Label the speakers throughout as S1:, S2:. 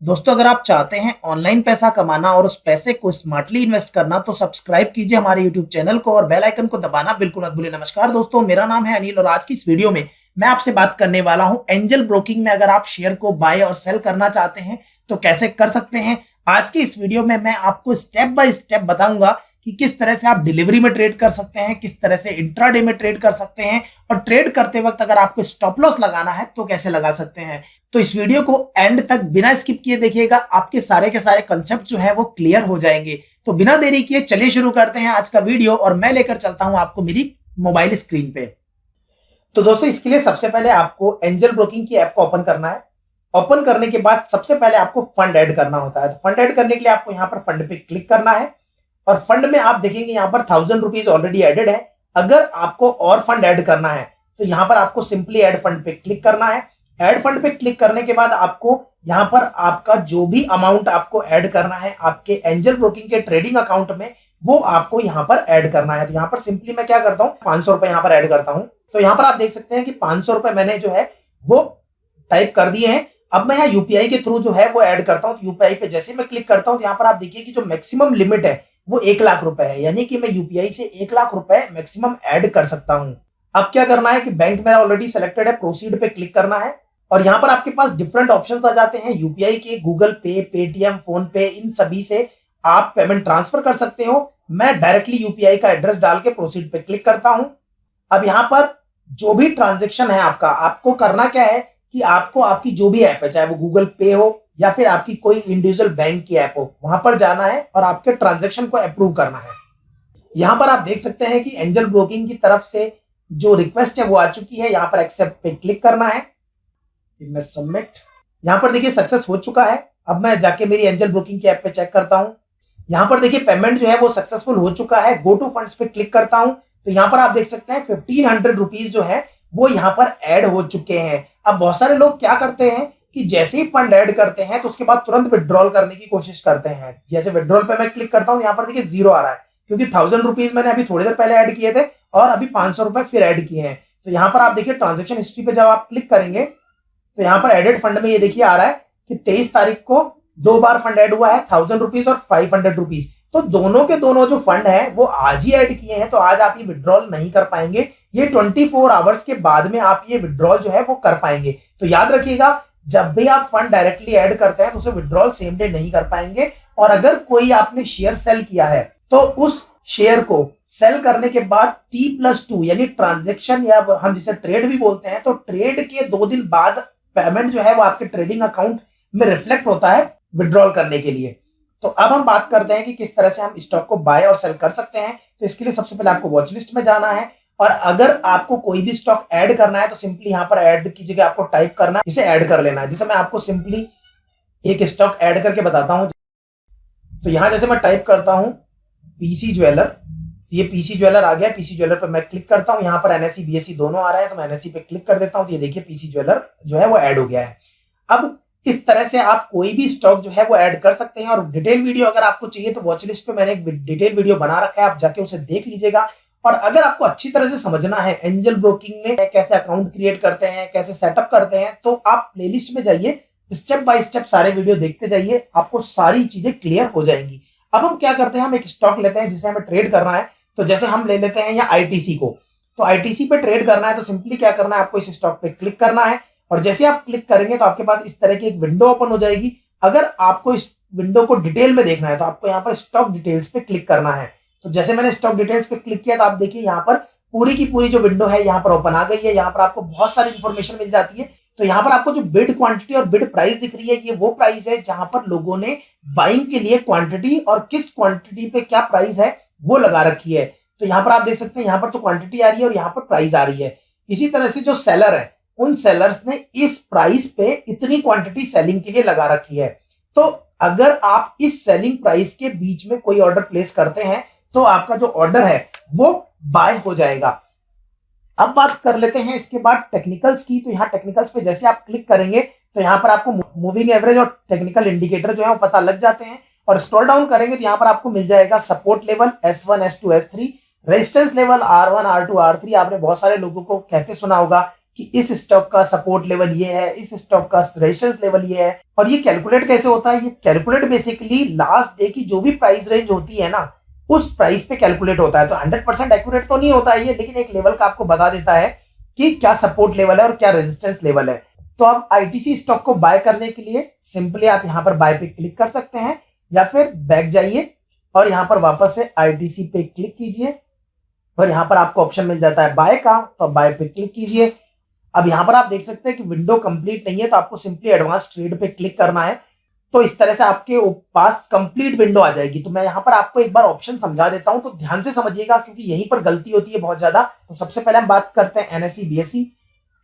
S1: दोस्तों, अगर आप चाहते हैं ऑनलाइन पैसा कमाना और उस पैसे को स्मार्टली इन्वेस्ट करना तो सब्सक्राइब कीजिए हमारे यूट्यूब चैनल को और बेल आइकन को दबाना बिल्कुल मत भूलिए। नमस्कार दोस्तों, मेरा नाम है अनिल और आज की इस वीडियो में मैं आपसे बात करने वाला हूं एंजल ब्रोकिंग में अगर आप शेयर को बाय और सेल करना चाहते हैं तो कैसे कर सकते हैं। आज की इस वीडियो में मैं आपको स्टेप बाय स्टेप बताऊंगा कि किस तरह से आप डिलीवरी में ट्रेड कर सकते हैं, किस तरह से इंट्राडे में ट्रेड कर सकते हैं और ट्रेड करते वक्त अगर आपको स्टॉप लॉस लगाना है तो कैसे लगा सकते हैं। तो इस वीडियो को एंड तक बिना स्किप किए देखिएगा, आपके सारे के सारे कंसेप्ट जो है वो क्लियर हो जाएंगे। तो बिना देरी किए चलिए शुरू करते हैं आज का वीडियो और मैं लेकर चलता हूं आपको मेरी मोबाइल स्क्रीन पे। तो दोस्तों, इसके लिए सबसे पहले आपको एंजल ब्रोकिंग की ऐप को ओपन करना है। ओपन करने के बाद सबसे पहले आपको फंड ऐड करना होता है। तो फंड ऐड करने के लिए आपको यहाँ पर फंड पे क्लिक करना है और फंड में आप देखेंगे यहाँ पर 1000 रुपीज ऑलरेडी एडेड है। अगर आपको और फंड ऐड करना है तो यहाँ पर आपको सिंपली ऐड फंड पे क्लिक करना है। ऐड फंड पे क्लिक करने के बाद आपको यहाँ पर आपका जो भी अमाउंट आपको ऐड करना है आपके एंजल ब्रोकिंग के ट्रेडिंग अकाउंट में वो आपको यहाँ पर ऐड करना है। तो यहाँ पर सिंपली मैं क्या करता हूँ, 500 रुपए यहाँ पर ऐड करता हूँ। तो यहाँ पर आप देख सकते हैं कि 500 रुपए मैंने जो है वो टाइप कर दिए हैं। अब मैं यहाँ यूपीआई के थ्रू जो है वो ऐड करता हूँ। तो यूपीआई पे जैसे मैं क्लिक करता हूँ तो यहाँ पर आप देखिए कि जो मैक्सिमम लिमिट है वो 1 लाख रुपए है, यानी कि मैं यूपीआई से 1 लाख रुपए मैक्सिमम ऐड कर सकता हूं। अब क्या करना है कि बैंक मेरा ऑलरेडी सिलेक्टेड है, प्रोसीड पे क्लिक करना है और यहां पर आपके पास डिफरेंट ऑप्शंस आ जाते हैं यूपीआई के। गूगल पे, पेटीएम, फोन पे, इन सभी से आप पेमेंट ट्रांसफर कर सकते हो। मैं डायरेक्टली यूपीआई का एड्रेस डाल के प्रोसीड पे क्लिक करता हूं। अब यहां पर जो भी ट्रांजेक्शन है आपका, आपको करना क्या है कि आपको आपकी जो भी ऐप है, चाहे वो गूगल पे हो या फिर आपकी कोई इंडिविजुअल बैंक की ऐप हो, वहां पर जाना है और आपके ट्रांजैक्शन को अप्रूव करना है। यहां पर आप देख सकते हैं कि एंजल ब्रोकिंग की तरफ से जो रिक्वेस्ट है वो आ चुकी है। यहां पर एक्सेप्ट पे क्लिक करना है, मैं सबमिट। यहां पर देखिए सक्सेस हो चुका है। अब मैं जाके मेरी एंजल ब्रोकिंग की ऐप पे चेक करता हूं। यहां पर देखिए पेमेंट जो है वो सक्सेसफुल हो चुका है। गो टू फंड्स पे क्लिक करता हूं तो यहां पर आप देख सकते हैं 1500 रुपीज जो है वो यहां पर ऐड हो चुके हैं। अब बहुत सारे लोग क्या करते हैं कि जैसे ही फंड ऐड करते हैं तो उसके बाद तुरंत विड्रॉल करने की कोशिश करते हैं। जैसे विड्रॉल पे मैं क्लिक करता हूं, यहाँ पर देखिए 0 आ रहा है क्योंकि 1000 रुपीज मैंने अभी थोड़ी देर पहले ऐड किए थे और अभी 500 रुपए फिर ऐड किए हैं। तो यहाँ पर आप देखिए ट्रांजेक्शन हिस्ट्री पे जब आप क्लिक करेंगे तो यहाँ पर एडेड फंड में ये देखिए आ रहा है कि 23 तारीख को 2 बार फंड ऐड हुआ है, 1000 रुपीज और 500 रुपीज। तो दोनों के दोनों जो फंड है वो आज ही ऐड किए हैं, तो आज आप ये विड्रॉल नहीं कर पाएंगे। ये 24 आवर्स के बाद में आप ये विड्रॉल जो है वो कर पाएंगे। तो याद रखिएगा, जब भी आप फंड डायरेक्टली ऐड करते हैं तो उसे विड्रॉल सेम डे नहीं कर पाएंगे। और अगर कोई आपने शेयर सेल किया है तो उस शेयर को सेल करने के बाद T+2 यानी ट्रांजेक्शन या हम जिसे ट्रेड भी बोलते हैं, तो ट्रेड के 2 दिन बाद पेमेंट जो है वो आपके ट्रेडिंग अकाउंट में रिफ्लेक्ट होता है विड्रॉल करने के लिए। तो अब हम बात करते हैं कि किस तरह से हम स्टॉक को बाय और सेल कर सकते हैं। तो इसके लिए सबसे पहले आपको वॉच लिस्ट में जाना है और अगर आपको कोई भी स्टॉक ऐड करना है तो सिंपली यहाँ पर ऐड की जगह आपको टाइप करना है, इसे ऐड कर लेना है। जैसे मैं आपको सिंपली एक स्टॉक ऐड करके बताता हूं। तो यहां जैसे मैं टाइप करता हूं पीसी ज्वेलर, ये पीसी ज्वेलर आ गया। पीसी ज्वेलर पर मैं क्लिक करता हूं, यहाँ पर एनएससी बीएससी दोनों आ रहा है तो मैं एनएससी पे क्लिक कर देता हूं। तो ये देखिए पीसी ज्वेलर जो है वो ऐड हो गया है। अब इस तरह से आप कोई भी स्टॉक जो है वो ऐड कर सकते हैं और डिटेल वीडियो अगर आपको चाहिए तो वॉच लिस्ट पे मैंने एक डिटेल वीडियो बना रखा है, आप जाके उसे देख लीजिएगा। और अगर आपको अच्छी तरह से समझना है एंजल ब्रोकिंग में कैसे अकाउंट क्रिएट करते हैं, कैसे सेटअप करते हैं, तो आप प्लेलिस्ट में जाइए, स्टेप बाय स्टेप सारे वीडियो देखते जाइए, आपको सारी चीजें क्लियर हो जाएंगी। अब हम क्या करते हैं, हम एक स्टॉक लेते हैं जिसे हमें ट्रेड करना है। तो जैसे हम ले लेते हैं यहाँ आईटीसी को, तो आईटीसी पे ट्रेड करना है तो सिंपली क्या करना है, आपको इस स्टॉक पे क्लिक करना है और जैसे आप क्लिक करेंगे तो आपके पास इस तरह की एक विंडो ओपन हो जाएगी। अगर आपको इस विंडो को डिटेल में देखना है तो आपको यहाँ पर स्टॉक डिटेल्स पे क्लिक करना है। तो जैसे मैंने स्टॉक डिटेल्स पे क्लिक किया तो आप देखिए यहाँ पर पूरी की पूरी जो विंडो है यहाँ पर ओपन आ गई है। यहाँ पर आपको बहुत सारी इंफॉर्मेशन मिल जाती है। तो यहाँ पर आपको जो बिड क्वांटिटी और बिड प्राइस दिख रही है, ये वो प्राइस है जहां पर लोगों ने बाइंग के लिए क्वांटिटी और किस क्वांटिटी पे क्या प्राइस है वो लगा रखी है। तो यहाँ पर आप देख सकते हैं यहाँ पर तो क्वांटिटी आ रही है और यहाँ पर प्राइस आ रही है। इसी तरह से जो सेलर है उन सेलर्स ने इस प्राइस पे इतनी क्वांटिटी सेलिंग के लिए लगा रखी है। तो अगर आप इस सेलिंग प्राइस के बीच में कोई ऑर्डर प्लेस करते हैं तो आपका जो ऑर्डर है वो बाय हो जाएगा। अब बात कर लेते हैं इसके बाद टेक्निकल्स की। तो यहाँ टेक्निकल्स पे जैसे आप क्लिक करेंगे तो यहाँ पर आपको मूविंग एवरेज और टेक्निकल इंडिकेटर जो है वो पता लग जाते हैं। और स्क्रॉल डाउन करेंगे तो यहाँ पर आपको मिल जाएगा support level S1 S2 S3, resistance level R1 R2 R3। आपने बहुत सारे लोगों को कहते सुना होगा कि इस स्टॉक का सपोर्ट लेवल ये है, इस स्टॉक का रेजिस्टेंस लेवल ये है। और ये कैलकुलेट कैसे होता है? ये कैलकुलेट बेसिकली लास्ट डे की जो भी प्राइस रेंज होती है ना, उस प्राइस पे कैलकुलेट होता है। तो 100% एक्यूरेट तो नहीं होता है ये, लेकिन एक लेवल का आपको बता देता है कि क्या सपोर्ट लेवल है और क्या रेजिस्टेंस लेवल है। तो आप आईटीसी स्टॉक को बाय करने के लिए सिंपली आप यहाँ पर बाय पे क्लिक कर सकते हैं, या फिर बैक जाइए और यहाँ पर वापस से आईटीसी पे क्लिक कीजिए और यहाँ पर आपको ऑप्शन मिल जाता है बाय का, तो आप बाय पे क्लिक कीजिए। अब यहाँ पर आप देख सकते हैं कि विंडो कंप्लीट नहीं है, तो आपको सिंपली एडवांस ट्रेड पे क्लिक करना है। तो इस तरह से आपके पास कंप्लीट विंडो आ जाएगी। तो मैं यहाँ पर आपको एक बार ऑप्शन समझा देता हूँ, तो ध्यान से समझिएगा क्योंकि यहीं पर गलती होती है बहुत ज्यादा। तो सबसे पहले हम बात करते हैं एनएसई बीएसई।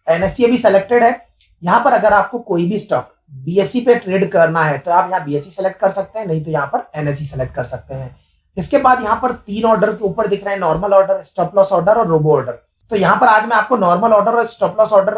S1: एनएसई अभी सेलेक्टेड है। यहाँ पर अगर आपको कोई भी स्टॉक बीएसई पे ट्रेड करना है तो आप यहाँ बीएसई सेलेक्ट कर सकते हैं, नहीं तो यहाँ पर एनएसई सेलेक्ट कर सकते हैं। इसके बाद यहाँ पर 3 ऑर्डर के ऊपर दिख रहे हैं, normal order, stop loss order और रोबो ऑर्डर। तो यहाँ पर आज मैं आपको नॉर्मल ऑर्डर और स्टॉप लॉस ऑर्डर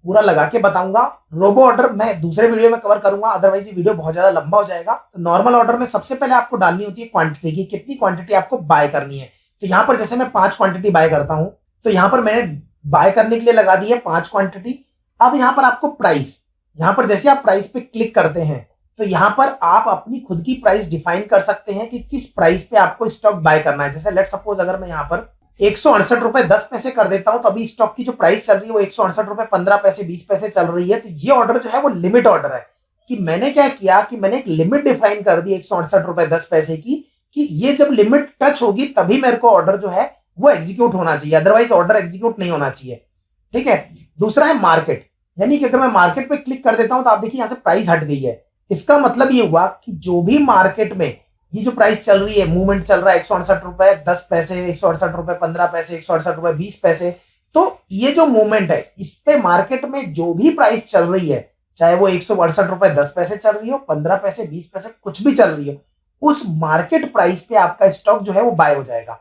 S1: पूरा लगा के बताऊंगा। रोबो ऑर्डर मैं दूसरे वीडियो में कवर करूंगा, अदरवाइज ये वीडियो बहुत ज्यादा लंबा हो जाएगा। तो नॉर्मल ऑर्डर में सबसे पहले आपको डालनी होती है क्वांटिटी की, कितनी क्वांटिटी आपको बाय करनी है। तो यहाँ पर जैसे मैं 5 क्वांटिटी बाय करता हूं, तो यहाँ पर मैंने बाय करने के लिए लगा दी है 5 क्वांटिटी। अब यहाँ पर आपको प्राइस, यहाँ पर जैसे आप प्राइस पे क्लिक करते हैं तो यहाँ पर आप अपनी खुद की प्राइस डिफाइन कर सकते हैं कि किस प्राइस पे आपको स्टॉक बाय करना है। जैसे लेट सपोज अगर मैं यहाँ पर 168 रुपए 10 पैसे कर देता हूं, तो अभी स्टॉक की जो प्राइस चल रही है वो 168 रुपए 15 पैसे 20 पैसे चल रही है। तो ये ऑर्डर जो है वो लिमिट ऑर्डर है कि मैंने क्या किया कि मैंने एक लिमिट डिफाइन कर दी 168 रुपए 10 पैसे की, कि ये जब लिमिट टच होगी तभी मेरे को ऑर्डर जो है वो एग्जीक्यूट होना चाहिए, अदरवाइज ऑर्डर एग्जीक्यूट नहीं होना चाहिए। ठीक है। दूसरा है मार्केट, यानी कि अगर मैं मार्केट पे क्लिक कर देता हूं तो आप देखिए यहां से प्राइस हट गई है। इसका मतलब ये हुआ कि जो भी मार्केट में ये जो प्राइस चल रही है, मूवमेंट चल रहा है 168 रुपए 10 पैसे, 168 रुपए 15 पैसे, 168 रुपए 20 पैसे, तो ये जो मूवमेंट है इस पे मार्केट में जो भी प्राइस चल रही है, चाहे वो 168 रुपए 10 पैसे चल रही हो, 15 पैसे, 20 पैसे, कुछ भी चल रही हो, उस मार्केट प्राइस पे आपका स्टॉक जो है वो बाय हो जाएगा।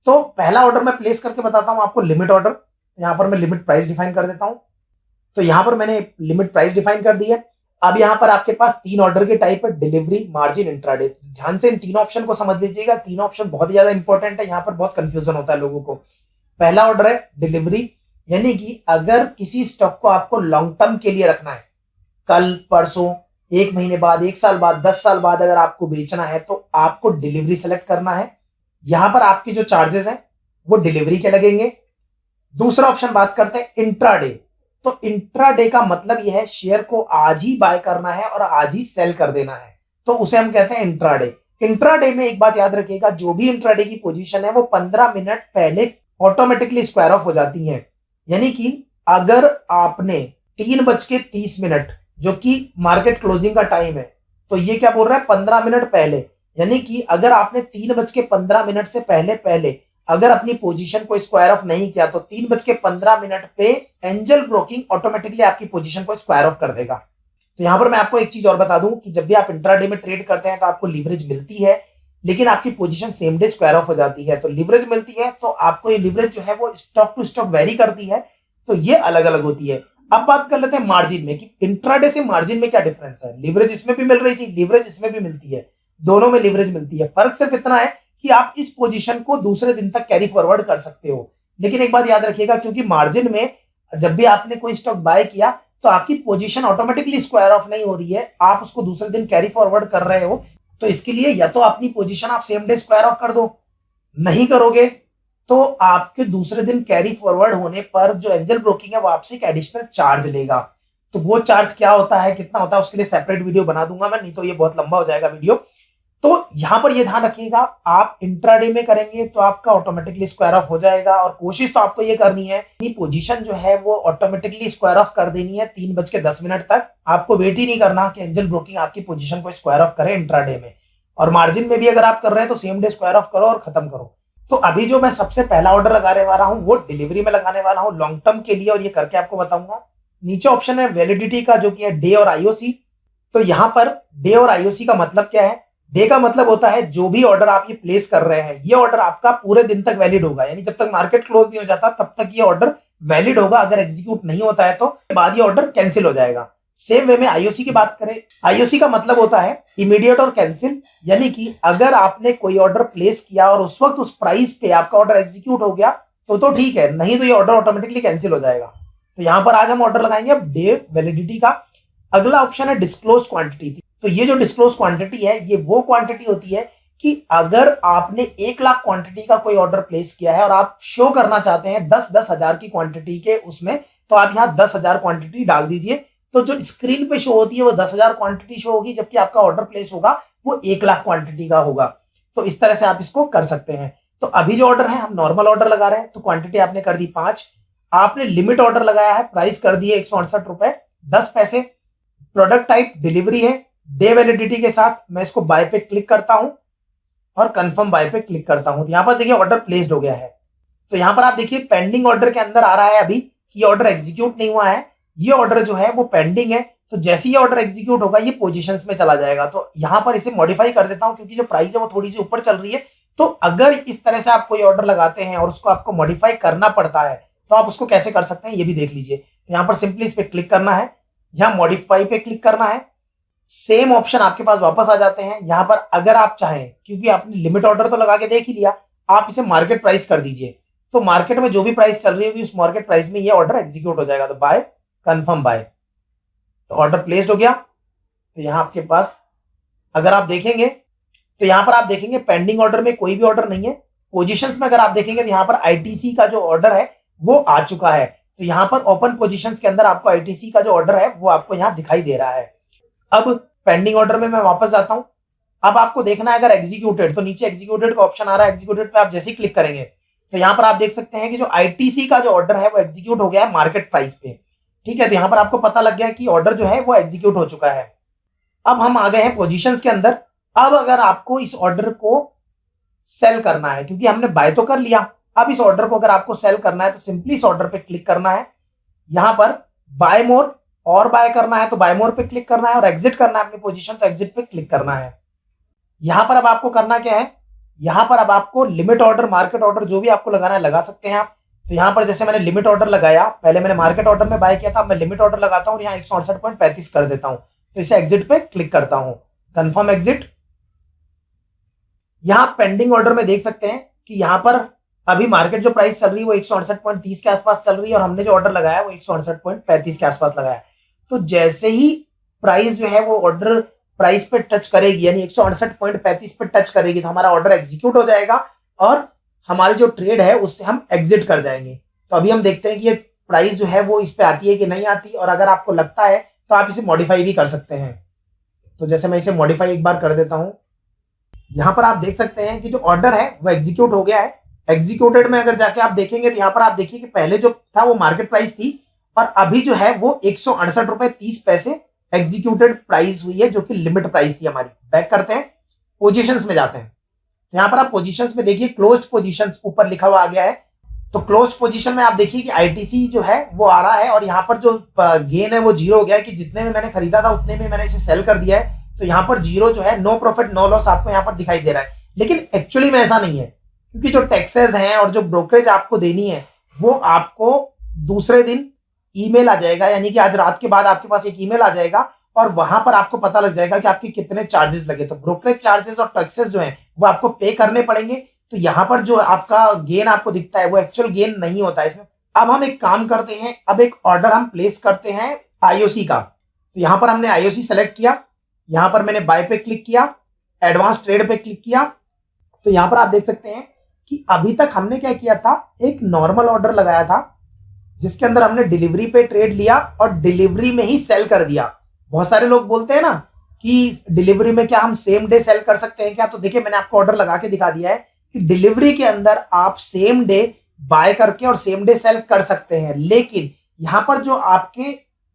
S1: तो पहला ऑर्डर मैं प्लेस करके बताता हूं आपको, लिमिट ऑर्डर। यहाँ पर मैं लिमिट प्राइस डिफाइन कर देता हूं। तो यहाँ पर मैंने लिमिट प्राइस डिफाइन कर दी है। अब यहाँ पर आपके पास 3 ऑर्डर के टाइप है, डिलीवरी, मार्जिन, इंट्राडे। ध्यान से इन तीनों ऑप्शन को समझ लीजिएगा, तीनों ऑप्शन बहुत ज्यादा इंपॉर्टेंट है। यहाँ पर बहुत कंफ्यूजन होता है लोगों को। पहला ऑर्डर है डिलीवरी, यानी कि अगर किसी स्टॉक को आपको लॉन्ग टर्म के लिए रखना है, कल परसों, 1 महीने बाद, 1 साल बाद, 10 साल बाद अगर आपको बेचना है तो आपको डिलीवरी सेलेक्ट करना है। यहां पर आपके जो चार्जेस हैं वो डिलीवरी के लगेंगे। दूसरा ऑप्शन बात करते हैं इंट्राडे। तो इंट्राडे का मतलब यह है शेयर को आज ही बाय करना है और आज ही सेल कर देना है, तो उसे हम कहते हैं इंट्राडे। इंट्राडे में एक बात याद रखिएगा, जो भी इंट्राडे की पोजीशन है वो 15 मिनट पहले ऑटोमेटिकली स्क्वायर ऑफ हो जाती है। यानी कि अगर आपने 3:30 जो कि मार्केट क्लोजिंग का टाइम है, तो ये क्या बोल रहा है 15 मिनट पहले, यानी कि अगर आपने 3:15 से पहले अगर अपनी पोजीशन को स्क्वायर ऑफ नहीं किया तो 3:15 पे एंजल ब्रोकिंग ऑटोमेटिकली आपकी पोजीशन को स्क्वायर ऑफ कर देगा। तो यहां पर मैं आपको एक चीज और बता दूं कि जब भी आप इंट्राडे में ट्रेड करते हैं तो आपको लीवरेज मिलती है, लेकिन आपकी position same day square of हो जाती है। तो लीवरेज मिलती है तो आपको ये लीवरेज जो है वो स्टॉक टू स्टॉक वेरी करती है, तो ये अलग अलग होती है। अब बात कर लेते हैं मार्जिन में कि इंट्राडे से मार्जिन में क्या डिफरेंस है। लीवरेज इसमें भी मिल रही थी, लीवरेज इसमें भी मिलती है, दोनों में लीवरेज मिलती है। फर्क सिर्फ इतना है कि आप इस पोजीशन को दूसरे दिन तक कैरी फॉरवर्ड कर सकते हो। लेकिन एक बात याद रखिएगा, क्योंकि मार्जिन में जब भी आपने कोई स्टॉक बाय किया तो आपकी पोजीशन ऑटोमेटिकली स्क्वायर ऑफ नहीं हो रही है, आप उसको दूसरे दिन कैरी फॉरवर्ड कर रहे हो। तो इसके लिए या तो अपनी पोजीशन आप सेम डे स्क्वायर ऑफ कर दो, नहीं करोगे तो आपके दूसरे दिन कैरी फॉरवर्ड होने पर जो एंजल ब्रोकिंग है वो आपसे एक एडिशनल चार्ज लेगा। तो वो चार्ज क्या होता है, कितना होता है, उसके लिए सेपरेट वीडियो बना दूंगा मैं, नहीं तो ये बहुत लंबा हो जाएगा वीडियो। तो यहां पर ये ध्यान रखिएगा, आप इंट्राडे में करेंगे तो आपका ऑटोमेटिकली स्क्वायर ऑफ हो जाएगा, और कोशिश तो आपको ये करनी है कि पोजीशन जो है वो ऑटोमेटिकली स्क्वायर ऑफ कर देनी है 3:10 तक। आपको वेट ही नहीं करना कि एंजल ब्रोकिंग आपकी पोजीशन को स्क्वायर ऑफ करे इंट्राडे में। और मार्जिन में भी अगर आप कर रहे हैं तो सेम डे स्क्वायर ऑफ करो और खत्म करो। तो अभी जो मैं सबसे पहला ऑर्डर लगाने वाला हूं वो डिलीवरी में लगाने वाला हूं लॉन्ग टर्म के लिए, और ये करके आपको बताऊंगा। नीचे ऑप्शन है वैलिडिटी का, जो कि है डे और आईओसी। तो यहां पर डे और आईओसी का मतलब क्या है, डे का मतलब होता है जो भी ऑर्डर आप ये प्लेस कर रहे हैं ये ऑर्डर आपका पूरे दिन तक वैलिड होगा, यानी जब तक मार्केट क्लोज नहीं हो जाता तब तक ये ऑर्डर वैलिड होगा। अगर एग्जीक्यूट नहीं होता है तो बाद ये ऑर्डर कैंसिल हो जाएगा। सेम वे में आईओसी की बात करें, आईओसी का मतलब होता है इमीडिएट और कैंसिल, यानी कि अगर आपने कोई ऑर्डर प्लेस किया और उस वक्त उस प्राइस पे आपका ऑर्डर एग्जीक्यूट हो गया तो ठीक है, नहीं तो ये ऑर्डर ऑटोमेटिकली कैंसिल हो जाएगा। तो यहां पर आज हम ऑर्डर लगाएंगे अब डे वैलिडिटी का। अगला ऑप्शन है डिस्क्लोज क्वांटिटी। तो ये जो डिस्क्लोज क्वांटिटी है ये वो क्वांटिटी होती है कि अगर आपने 1 लाख क्वांटिटी का कोई ऑर्डर प्लेस किया है और आप शो करना चाहते हैं 10-10 हजार की क्वांटिटी के उसमें, तो आप यहाँ 10,000 क्वांटिटी डाल दीजिए। तो जो स्क्रीन पे शो होती है वो 10,000 क्वांटिटी शो होगी, जबकि आपका ऑर्डर प्लेस होगा वो 1 लाख क्वांटिटी का होगा। तो इस तरह से आप इसको कर सकते हैं। तो अभी जो ऑर्डर है हम नॉर्मल ऑर्डर लगा रहे हैं, तो क्वांटिटी आपने कर दी 5। आपने लिमिट ऑर्डर लगाया है, प्राइस कर दी है 168 रुपए 10 पैसे। प्रोडक्ट टाइप डिलीवरी है, डे वैलिडिटी के साथ मैं इसको बाय पे क्लिक करता हूं और कंफर्म बाय पे क्लिक करता हूं। तो यहां पर देखिए ऑर्डर प्लेस्ड हो गया है। तो यहां पर आप देखिए पेंडिंग ऑर्डर के अंदर आ रहा है अभी, ये ऑर्डर एग्जीक्यूट नहीं हुआ है, ये ऑर्डर जो है वो पेंडिंग है। तो जैसे ये ऑर्डर एग्जीक्यूट होगा ये पोजीशंस में चला जाएगा। तो यहां पर इसे मॉडिफाई कर देता हूं क्योंकि जो प्राइस है वो थोड़ी सी ऊपर चल रही है। तो अगर इस तरह से आप कोई ऑर्डर लगाते हैं और उसको आपको मॉडिफाई करना पड़ता है तो आप उसको कैसे कर सकते हैं ये भी देख लीजिए। तो यहां पर सिंपली इस पे क्लिक करना है, यहां मॉडिफाई पे क्लिक करना है, सेम ऑप्शन आपके पास वापस आ जाते हैं। यहां पर अगर आप चाहें, क्योंकि आपने लिमिट ऑर्डर तो लगा के देख ही लिया, आप इसे मार्केट प्राइस कर दीजिए। तो मार्केट में जो भी प्राइस चल रही होगी उस मार्केट प्राइस में ये ऑर्डर एग्जीक्यूट हो जाएगा। तो बाय, कंफर्म बाय, तो ऑर्डर प्लेस्ड हो गया। तो यहां आपके पास अगर आप देखेंगे तो यहां पर आप देखेंगे पेंडिंग ऑर्डर में कोई भी ऑर्डर नहीं है। पोजीशंस में अगर आप देखेंगे तो यहां पर आईटीसी का जो ऑर्डर है वो आ चुका है। तो यहां पर ओपन पोजीशंस के अंदर आपको आईटीसी का जो ऑर्डर है वो आपको यहां दिखाई दे रहा है। अब पेंडिंग ऑर्डर में मैं वापस आता हूं। अब आपको देखना है अगर एग्जीक्यूटेड, तो नीचे एग्जीक्यूटेड का ऑप्शन आ रहा है, एग्जीक्यूटेड पे आप जैसे ही क्लिक करेंगे तो यहां पर आप देख सकते हैं कि जो आईटीसी का जो ऑर्डर है वो एग्जीक्यूट हो गया है मार्केट प्राइस पे। ठीक है, तो यहां पर आपको पता लग गया कि ऑर्डर जो है वो एग्जीक्यूट हो चुका है। अब हम आ गए हैं पोजीशंस के अंदर। अब अगर आपको इस ऑर्डर को सेल करना है, क्योंकि हमने बाय तो कर लिया, अब इस ऑर्डर को अगर आपको सेल करना है तो सिंपली इस ऑर्डर पे क्लिक करना है, यहां पर बाय मोर और बाय करना है तो बाय मोर पे क्लिक करना है, और एग्जिट करना है अपनी पोजीशन तो एग्जिट पे क्लिक करना है। यहां पर अब आपको करना क्या है, यहां पर अब आपको लिमिट ऑर्डर, मार्केट ऑर्डर जो भी आपको लगाना है लगा सकते हैं आप। तो यहां पर जैसे मैंने लिमिट ऑर्डर लगाया, पहले मैंने मार्केट ऑर्डर में बाय किया था, अब मैं लिमिट ऑर्डर लगाता हूं और यहां 168.35 कर देता हूं। तो इसे एग्जिट पे क्लिक करता हूं, कंफर्म एग्जिट। यहां पेंडिंग ऑर्डर में देख सकते हैं कि यहां पर अभी मार्केट जो प्राइस चल रही है वो 168.30 के आसपास चल रही है और हमने जो ऑर्डर लगाया है वो 168.35 के आसपास लगाया है। तो जैसे ही प्राइस जो है वो ऑर्डर प्राइस पे टच करेगी, यानी 168.35 पे टच करेगी, तो हमारा ऑर्डर एग्जीक्यूट हो जाएगा और हमारी जो ट्रेड है उससे हम एग्जिट कर जाएंगे। तो अभी हम देखते हैं कि ये प्राइस जो है वो इस पे आती है कि नहीं आती, और अगर आपको लगता है तो आप इसे मॉडिफाई भी कर सकते हैं। तो जैसे मैं इसे मॉडिफाई एक बार कर देता हूं, यहां पर आप देख सकते हैं कि जो ऑर्डर है वो एग्जीक्यूट हो गया है। एग्जीक्यूटेड में अगर जाके आप देखेंगे तो यहां पर आप देखिए कि पहले जो था वो मार्केट प्राइस थी और अभी जो है वो 168.30 एग्जीक्यूटेड प्राइस हुई है, जो कि लिमिट प्राइस थी हमारी। बैक करते हैं, पोजीशंस में जाते हैं, तो यहां पर आप पोजीशंस में देखिए क्लोज्ड पोजीशंस ऊपर लिखा हुआ आ गया है। तो क्लोज्ड पोजीशन में आप देखिए कि आईटीसी जो है वो आ रहा है और यहाँ पर जो गेन है वो जीरो हो गया है कि जितने में मैंने खरीदा था उतने में मैंने इसे सेल कर दिया है। तो यहाँ पर जीरो जो है, नो प्रॉफिट नो लॉस आपको यहाँ पर दिखाई दे रहा है, लेकिन एक्चुअली में ऐसा नहीं है, क्योंकि जो टैक्सेस हैं और जो ब्रोकरेज आपको देनी है वो आपको दूसरे दिन ईमेल आ जाएगा, यानी कि आज रात के बाद आपके पास एक ईमेल आ जाएगा और वहां पर आपको पता लग जाएगा कि आपके कितने चार्जेस लगे। तो ब्रोकरेज चार्जेस और टैक्सेस जो है वो आपको पे करने पड़ेंगे। तो यहाँ पर जो आपका गेन आपको दिखता है वो एक्चुअल गेन नहीं होता है इसमें। अब हम एक काम करते हैं, अब एक ऑर्डर हम प्लेस करते हैं आईओसी का। तो यहाँ पर हमने आईओसी सेलेक्ट किया, यहाँ पर मैंने बाय पे क्लिक किया, एडवांस ट्रेड पे क्लिक किया। तो यहाँ पर आप देख सकते हैं कि अभी तक हमने क्या किया था, एक नॉर्मल ऑर्डर लगाया था जिसके अंदर हमने डिलीवरी पे ट्रेड लिया और डिलीवरी में ही सेल कर दिया। बहुत सारे लोग बोलते हैं ना कि डिलीवरी में क्या हम सेम डे सेल कर सकते हैं क्या, तो देखिए मैंने आपको ऑर्डर लगा के दिखा दिया है कि डिलीवरी के अंदर आप सेम डे बाय करके और सेम डे सेल कर सकते हैं, लेकिन यहां पर जो आपके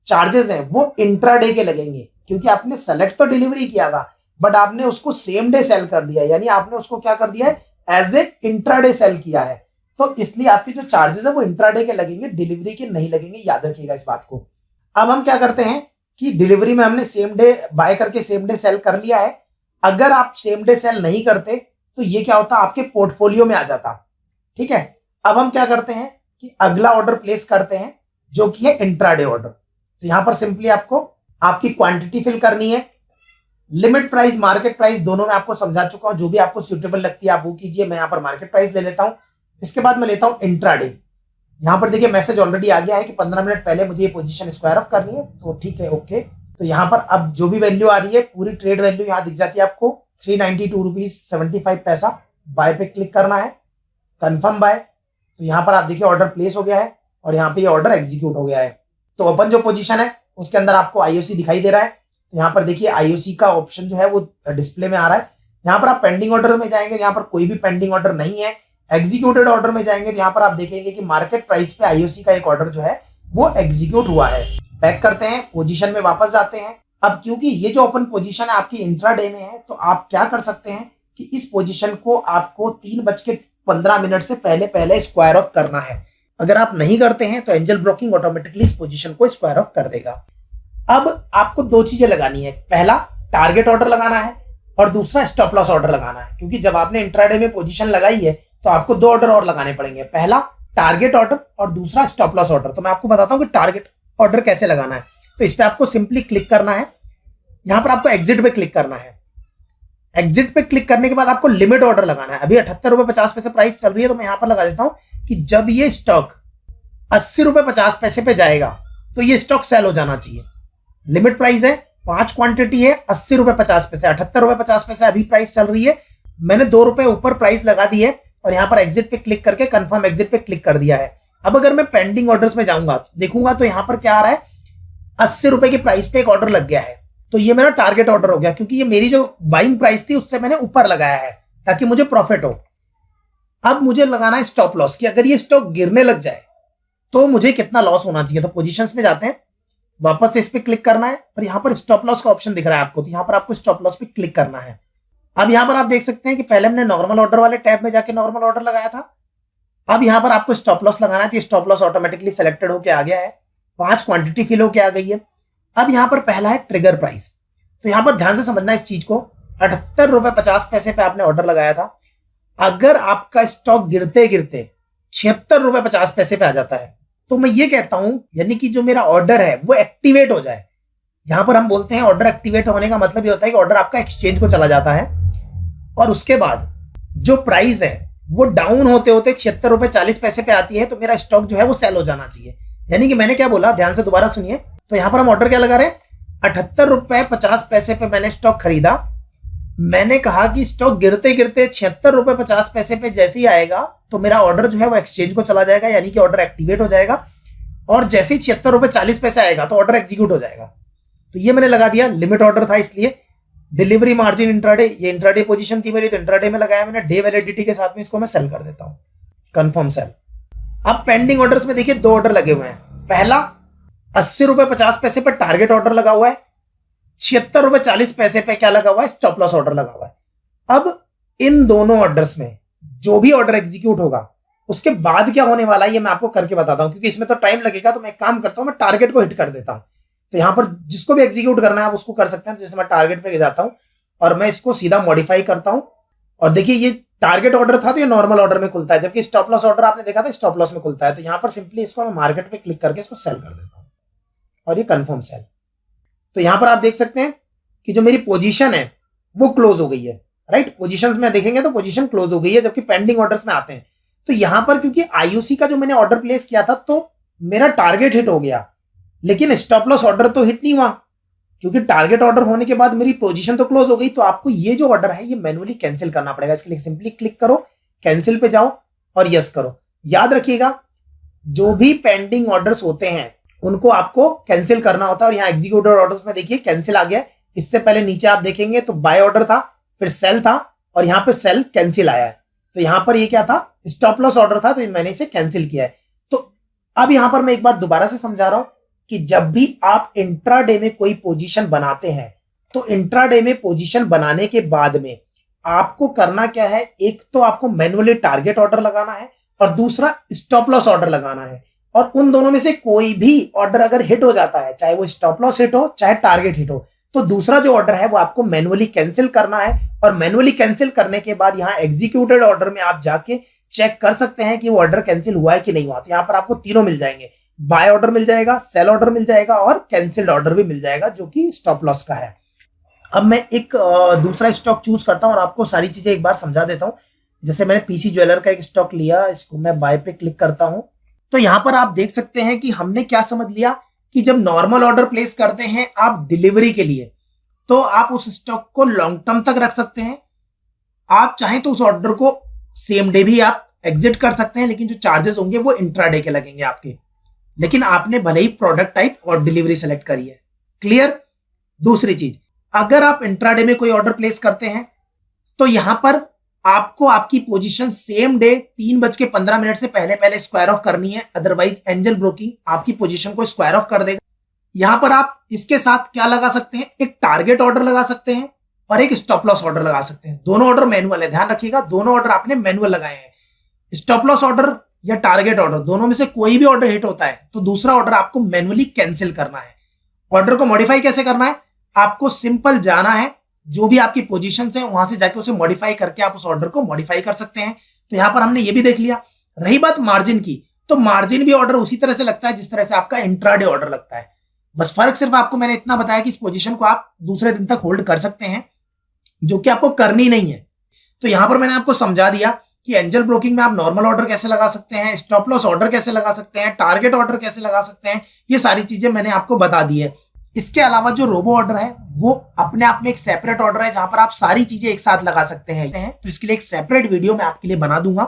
S1: चार्जेस हैं वो इंट्राडे के लगेंगे, क्योंकि आपने सेलेक्ट तो डिलीवरी किया था बट आपने उसको सेम डे सेल कर दिया, यानी आपने उसको क्या कर दिया है, एज ए इंट्राडे सेल किया है। तो इसलिए आपके जो चार्जेस है वो इंट्राडे के लगेंगे, डिलीवरी के नहीं लगेंगे, याद रखिएगा इस बात को। अब हम क्या करते हैं कि डिलीवरी में हमने सेम डे बाय करके सेम डे सेल कर लिया है। अगर आप सेम डे सेल नहीं करते तो ये क्या होता, आपके पोर्टफोलियो में आ जाता। ठीक है, अब हम क्या करते हैं कि अगला ऑर्डर प्लेस करते हैं जो कि है इंट्राडे ऑर्डर। तो यहां पर सिंपली आपको आपकी क्वांटिटी फिल करनी है। लिमिट प्राइस, मार्केट प्राइस दोनों में आपको समझा चुका हूं, जो भी आपको सुटेबल लगती है आप वो कीजिए। मैं यहां पर मार्केट प्राइस ले लेता हूं। इसके बाद मैं लेता हूं इंट्राडे। यहाँ पर देखिए मैसेज ऑलरेडी आ गया है कि 15 मिनट पहले मुझे ये पोजीशन स्क्वायर ऑफ करनी है, तो ठीक है, ओके। तो यहाँ पर अब जो भी वैल्यू आ रही है पूरी ट्रेड वैल्यू यहाँ दिख जाती है आपको, 392.75 रुपीज। बाय पे क्लिक करना है, कंफर्म बाय। तो यहाँ पर आप देखिए ऑर्डर प्लेस हो गया है और यहाँ पे ये ऑर्डर एग्जीक्यूट हो गया है। तो अपन जो पोजीशन है उसके अंदर आपको आईओसी दिखाई दे रहा है। तो यहाँ पर देखिए आईओसी का ऑप्शन जो है वो डिस्प्ले में आ रहा है। यहाँ पर आप पेंडिंग ऑर्डर में जाएंगे, यहाँ पर कोई भी पेंडिंग ऑर्डर नहीं है। एग्जीक्यूटेड ऑर्डर में जाएंगे तो यहाँ पर आप देखेंगे कि मार्केट प्राइस पे आईओसी का एक ऑर्डर जो है वो एग्जीक्यूट हुआ है। बैक करते हैं, पोजीशन में वापस जाते हैं। अब क्योंकि ये जो ओपन पोजीशन है आपकी इंट्राडे में है, तो आप क्या कर सकते हैं कि इस पोजीशन को आपको 3:15 से पहले स्क्वायर ऑफ करना है। अगर आप नहीं करते हैं तो एंजल ब्रोकिंग ऑटोमेटिकली इस पोजीशन को स्क्वायर ऑफ कर देगा। अब आपको दो चीजें लगानी है, पहला टारगेट ऑर्डर लगाना है और दूसरा स्टॉप लॉस ऑर्डर लगाना है। क्योंकि जब आपने इंट्राडे में पोजीशन लगाई है तो आपको दो ऑर्डर और लगाने पड़ेंगे, पहला टारगेट ऑर्डर और दूसरा स्टॉप लॉस ऑर्डर। तो मैं आपको बताता हूं कि टारगेट ऑर्डर कैसे लगाना है। तो इस पे आपको सिंपली क्लिक करना है, यहां पर आपको एग्जिट पे क्लिक करना है। एग्जिट पे क्लिक करने के बाद आपको लिमिट ऑर्डर लगाना है। अभी 78.50 प्राइस चल रही है, तो मैं यहां पर लगा देता हूं कि जब ये स्टॉक 80.50 पे जाएगा तो ये स्टॉक सेल हो जाना चाहिए। लिमिट प्राइस है, 5 क्वांटिटी है, 80.50 78.50 अभी प्राइस चल रही है। मैंने 2 रुपए ऊपर प्राइस लगा दी है और यहाँ पर एग्जिट पे क्लिक करके कंफर्म एग्जिट पे क्लिक कर दिया है। अब अगर मैं पेंडिंग ऑर्डर्स में जाऊंगा देखूंगा तो यहाँ पर क्या आ रहा है, 80 रुपए की प्राइस पे एक ऑर्डर लग गया है। तो ये मेरा टारगेट ऑर्डर हो गया, क्योंकि ये मेरी जो बाइंग प्राइस थी उससे मैंने ऊपर लगाया है ताकि मुझे प्रॉफिट हो। अब मुझे लगाना है स्टॉप लॉस, कि अगर ये स्टॉक गिरने लग जाए तो मुझे कितना लॉस होना चाहिए। तो पोजीशंस में जाते हैं, वापस से इस पे क्लिक करना है और यहाँ पर स्टॉप लॉस का ऑप्शन दिख रहा है आपको, तो यहाँ पर आपको स्टॉप लॉस पे क्लिक करना है। अब यहाँ पर आप देख सकते हैं कि पहले हमने नॉर्मल ऑर्डर वाले टैब में जाके नॉर्मल ऑर्डर लगाया था। अब यहाँ पर आपको स्टॉप लॉस लगाना है, तो स्टॉप लॉस ऑटोमेटिकली सेलेक्टेड होकर आ गया है, 5 क्वांटिटी फिल होकर आ गई है। अब यहाँ पर पहला है ट्रिगर प्राइस, तो यहाँ पर ध्यान से समझना इस चीज को। 78.50 पे आपने ऑर्डर लगाया था, अगर आपका स्टॉक गिरते गिरते 76.50 पे आ जाता है तो मैं ये कहता हूं यानी कि जो मेरा ऑर्डर है वो एक्टिवेट हो जाए। यहां पर हम बोलते हैं ऑर्डर एक्टिवेट होने का मतलब ये होता है कि ऑर्डर आपका एक्सचेंज को चला जाता है और उसके बाद जो प्राइस है वो डाउन होते होते 76.40 पे आती है, तो मेरा स्टॉक जो है वो सेल हो जाना चाहिए। यानी कि मैंने क्या बोला, ध्यान से दोबारा सुनिए। तो यहां पर हम ऑर्डर क्या लगा रहे हैं, 78.50 पे मैंने स्टॉक खरीदा। मैंने कहा कि स्टॉक गिरते गिरते 76.50 पे जैसे ही आएगा तो मेरा ऑर्डर जो है वो एक्सचेंज को चला जाएगा, यानी कि ऑर्डर एक्टिवेट हो जाएगा। और जैसे ही 76.40 आएगा तो ऑर्डर एग्जीक्यूट हो जाएगा। तो ये मैंने लगा दिया, लिमिट ऑर्डर था इसलिए। डिलीवरी मार्जिन इंट्राडे, ये इंट्राडे पोजीशन थी मेरी, तो इंट्राडे में लगाया मैंने। डे वैलिडिटी के साथ में इसको मैं सेल कर देता हूं, कंफर्म सेल। अब पेंडिंग ऑर्डर्स में देखिए 2 ऑर्डर लगे हुए हैं। पहला 80.50 पे टारगेट ऑर्डर लगा हुआ है, 76.40 पे क्या लगा हुआ है, स्टॉप लॉस ऑर्डर लगा हुआ है। अब इन दोनों ऑर्डर्स में जो भी ऑर्डर एग्जीक्यूट होगा उसके बाद क्या होने वाला है ये मैं आपको करके बताता हूं, क्योंकि इसमें तो टाइम लगेगा। तो मैं एक काम करता हूं, मैं टारगेट को हिट कर देता हूं। तो यहां पर जिसको भी एग्जीक्यूट करना है आप उसको कर सकते हैं। तो जैसे मैं टारगेट पे जाता हूं और मैं इसको सीधा मॉडिफाई करता हूं, और देखिए ये टारगेट ऑर्डर था तो ये नॉर्मल ऑर्डर में खुलता है, जबकि स्टॉप लॉस ऑर्डर आपने देखा था स्टॉप लॉस में खुलता है। तो यहां पर सिंपली इसको मैं मार्केट पे क्लिक करके इसको सेल कर देता हूं और ये कंफर्म सेल। तो यहां पर आप देख सकते हैं कि जो मेरी पोजीशन है वो क्लोज हो गई है, राइट। पोजीशंस में देखेंगे तो पोजीशन क्लोज हो गई है, जबकि पेंडिंग ऑर्डर्स में आते हैं। तो यहां पर क्योंकि आईओसी का जो मैंने ऑर्डर प्लेस किया था तो मेरा टारगेट हिट हो गया, लेकिन स्टॉप लॉस ऑर्डर तो हिट नहीं हुआ, क्योंकि टारगेट ऑर्डर होने के बाद मेरी पोजीशन तो क्लोज हो गई। तो आपको ये जो ऑर्डर है ये मैनुअली कैंसिल करना पड़ेगा। इसके लिए सिंपली क्लिक करो, कैंसिल पे जाओ और यस करो। याद रखिएगा जो भी पेंडिंग ऑर्डर्स होते हैं उनको आपको कैंसिल करना होता है। और यहाँ एग्जीक्यूटेड ऑर्डर्स में देखिए कैंसिल आ गया। इससे पहले नीचे आप देखेंगे तो बाय ऑर्डर था, फिर सेल था और यहाँ पे सेल कैंसिल आया है। तो यहाँ पर ये क्या था, स्टॉप लॉस ऑर्डर था, तो मैंने इसे कैंसिल किया है। तो अब यहाँ पर मैं एक बार दोबारा से समझा रहा हूं कि जब भी आप इंट्राडे में कोई पोजीशन बनाते हैं तो इंट्राडे में पोजीशन बनाने के बाद में आपको करना क्या है, एक तो आपको मैनुअली टारगेट ऑर्डर लगाना है और दूसरा स्टॉप लॉस ऑर्डर लगाना है। और उन दोनों में से कोई भी ऑर्डर अगर हिट हो जाता है, चाहे वो स्टॉप लॉस हिट हो चाहे टारगेट हिट हो, तो दूसरा जो ऑर्डर है वो आपको मैनुअली कैंसिल करना है। और मैनुअली कैंसिल करने के बाद यहाँ एग्जीक्यूटेड ऑर्डर में आप जाके चेक कर सकते हैं कि वो ऑर्डर कैंसिल हुआ है कि नहीं हुआ। तो यहाँ पर आपको तीनों मिल जाएंगे, बाय ऑर्डर मिल जाएगा, सेल ऑर्डर मिल जाएगा और कैंसिल्ड ऑर्डर भी मिल जाएगा जो कि स्टॉप लॉस का है। अब मैं एक दूसरा स्टॉक चूज करता हूं और आपको सारी चीजें एक बार समझा देता हूं। जैसे मैंने पीसी ज्वेलर का एक स्टॉक लिया, इसको मैं बाय पे क्लिक करता हूं तो यहां पर आप देख सकते हैं कि हमने क्या समझ लिया कि जब नॉर्मल ऑर्डर प्लेस करते हैं आप डिलीवरी के लिए, तो आप उस स्टॉक को लॉन्ग टर्म तक रख सकते हैं। आप चाहें तो उस ऑर्डर को सेम डे भी आप एग्जिट कर सकते हैं, लेकिन जो चार्जेस होंगे वो इंट्राडे के लगेंगे आपके। लेकिन आपने भले ही प्रोडक्ट टाइप और डिलीवरी सेलेक्ट करी है। क्लियर। दूसरी चीज, अगर आप इंट्राडे में कोई ऑर्डर प्लेस करते हैं तो यहां पर आपको आपकी पोजीशन सेम डे 3:15 से पहले पहले स्क्वायर ऑफ करनी है, अदरवाइज एंजल ब्रोकिंग आपकी पोजीशन को स्क्वायर ऑफ कर देगा। यहां पर आप इसके साथ क्या लगा सकते हैं, एक टारगेट ऑर्डर लगा सकते हैं और एक स्टॉप लॉस ऑर्डर लगा सकते हैं। दोनों ऑर्डर मैनुअल है, ध्यान रखिएगा, दोनों ऑर्डर आपने मैनुअल लगाए हैं। स्टॉप लॉस ऑर्डर या टारगेट ऑर्डर, दोनों में से कोई भी ऑर्डर हिट होता है तो दूसरा ऑर्डर आपको मैनुअली कैंसिल करना है। ऑर्डर को मॉडिफाई कैसे करना है, आपको सिंपल जाना है, जो भी आपकी पोजीशन है वहां से जाके उसे मॉडिफाई करके आप उस ऑर्डर को मॉडिफाई कर सकते हैं। तो यहां पर हमने ये भी देख लिया। रही बात मार्जिन की, तो मार्जिन भी ऑर्डर उसी तरह से लगता है जिस तरह से आपका इंट्राडे ऑर्डर लगता है। बस फर्क सिर्फ आपको मैंने इतना बताया कि इस पोजीशन को आप दूसरे दिन तक होल्ड कर सकते हैं, जो कि आपको करनी नहीं है। तो यहां पर मैंने आपको समझा दिया कि एंजल ब्रोकिंग में आप नॉर्मल ऑर्डर कैसे लगा सकते हैं, स्टॉप लॉस ऑर्डर कैसे लगा सकते हैं, टारगेट ऑर्डर कैसे लगा सकते हैं, ये सारी चीजें मैंने आपको बता दी है। इसके अलावा जो रोबो ऑर्डर है वो अपने आप में एक सेपरेट ऑर्डर है, जहां पर आप सारी चीजें एक साथ लगा सकते हैं। तो इसके लिए एक सेपरेट वीडियो मैं आपके लिए बना दूंगा।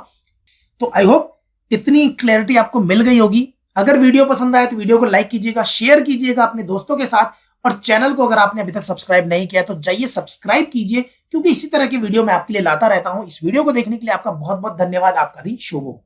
S1: तो आई होप इतनी क्लैरिटी आपको मिल गई होगी। अगर वीडियो पसंद आए तो वीडियो को लाइक कीजिएगा, शेयर कीजिएगा अपने दोस्तों के साथ, और चैनल को अगर आपने अभी तक सब्सक्राइब नहीं किया तो जाइए सब्सक्राइब कीजिए, क्योंकि इसी तरह की वीडियो मैं आपके लिए लाता रहता हूं। इस वीडियो को देखने के लिए आपका बहुत बहुत धन्यवाद। आपका दिन शुभ हो।